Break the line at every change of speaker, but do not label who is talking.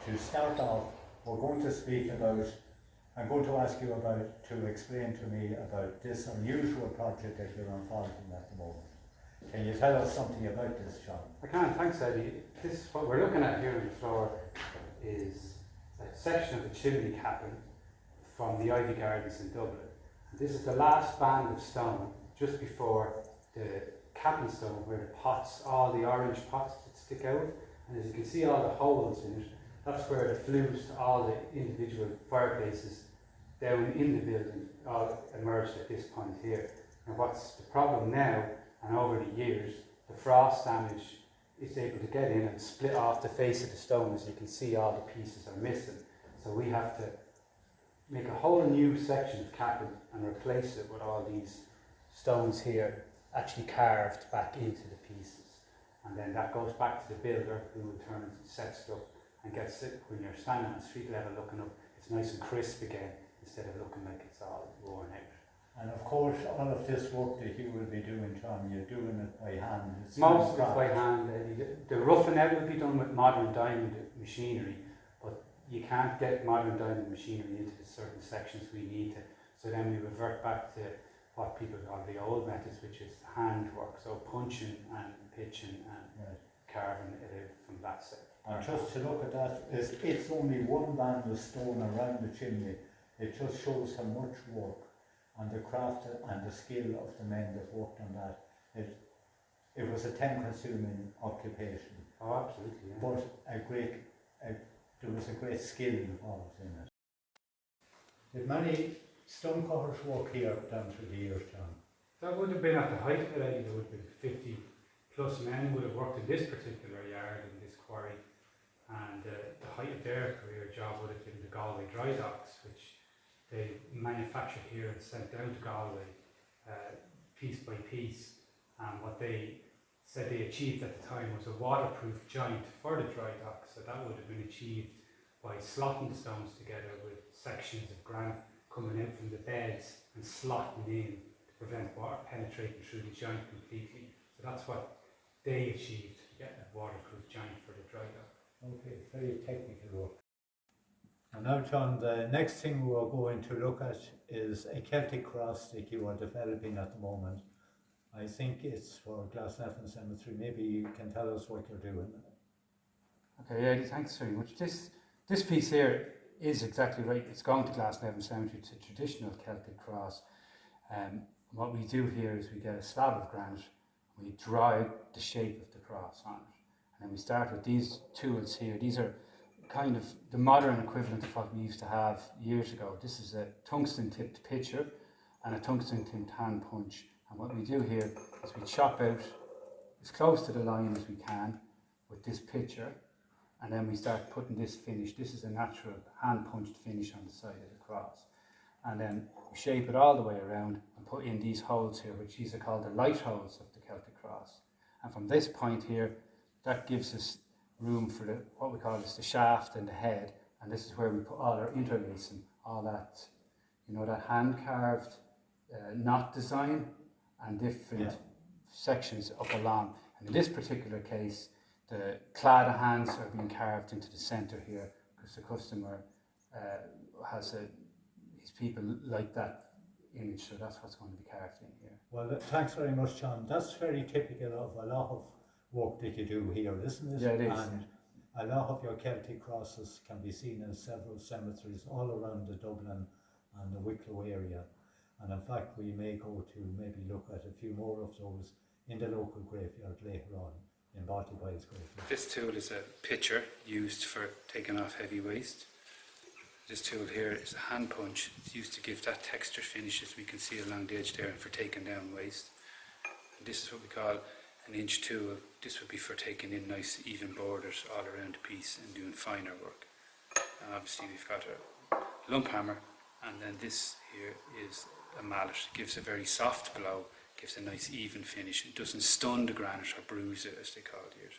to start off, we're going to speak about, I'm going to ask you to explain to me about this unusual project that you're involved in at the moment. Can you tell us something about this, John?
I can, thanks Eddie. What we're looking at here on the floor is a section of the chimney capping from the Ivy Gardens in Dublin. And this is the last band of stone just before the capping stone, where the pots, all the orange pots that stick out, and as you can see all the holes in it, that's where the flues to all the individual fireplaces down in the building all emerged at this point here. And what's the problem now, and over the years, the frost damage is able to get in and split off the face of the stone. As you can see, all the pieces are missing. So we have to make a whole new section of capping and replace it with all these stones here, actually carved back into the pieces. And then that goes back to the builder, who in turn sets it up and gets it, when you're standing at street level looking up, it's nice and crisp again, instead of looking like it's all worn out.
And of course, all of this work that you will be doing, John, you're doing it by hand. It's
most of it by hand. The roughing out will be done with modern diamond machinery, but you can't get modern diamond machinery into the certain sections we need to. So then we revert back to what people call the old methods, which is handwork, so punching and pitching and carving it out from that set.
And just to look at that, it's only one band of stone around the chimney. It just shows how much work and the craft and the skill of the men that worked on that. It was a time-consuming occupation.
Oh, absolutely. Yeah.
But there was a great skill involved in it. Did many stonecutters work here down through the years, John?
That would have been at the height of it. There would have been 50 plus men would have worked in this particular yard, in this quarry. And the height of their career job would have been the Galway dry docks, which they manufactured here and sent down to Galway piece by piece. And what they said they achieved at the time was a waterproof joint for the dry docks. So that would have been achieved by slotting the stones together with sections of granite coming out from the beds and slotting in to prevent water penetrating through the joint completely. So that's what they achieved, to get a waterproof joint for the dry dock.
Okay, very technical work. And now, John, the next thing we're going to look at is a Celtic cross that you are developing at the moment. I think it's for Glasnevin Cemetery. Maybe you can tell us what you're doing.
Okay, yeah, thanks very much. This piece here is exactly right. It's going to Glasnevin Cemetery. It's a traditional Celtic cross. What we do here is we get a slab of granite, we draw out the shape of the cross on it. And then we start with these tools here. These are kind of the modern equivalent of what we used to have years ago. This is a tungsten tipped pitcher and a tungsten tipped hand punch. And what we do here is we chop out as close to the line as we can with this pitcher, and then we start putting this finish. This is a natural hand punched finish on the side of the cross. And then we shape it all the way around and put in these holes here, which these are called the light holes of the Celtic cross. And from this point here, that gives us room for what we call the shaft and the head, and this is where we put all our interlacing, all that, that hand carved knot design and different sections up along. And in this particular case, the clad hands are being carved into the centre here, because the customer his people like that image, so that's what's going to be carved in here.
Well, thanks very much, John. That's very typical of a lot of work that you do here, isn't it?
Yeah, it is.
And a lot of your Celtic crosses can be seen in several cemeteries all around the Dublin and the Wicklow area. And in fact, we may go to maybe look at a few more of those in the local graveyard later on in Ballyknockan's graveyard.
This tool is a pitcher used for taking off heavy waste. This tool here is a hand punch. It's used to give that texture finish, as we can see along the edge there, and for taking down waste. And this is what we call an inch tool. This would be for taking in nice even borders all around the piece and doing finer work. And obviously we've got a lump hammer, and then this here is a mallet. It gives a very soft blow, gives a nice even finish. It doesn't stun the granite or bruise it, as they call it here.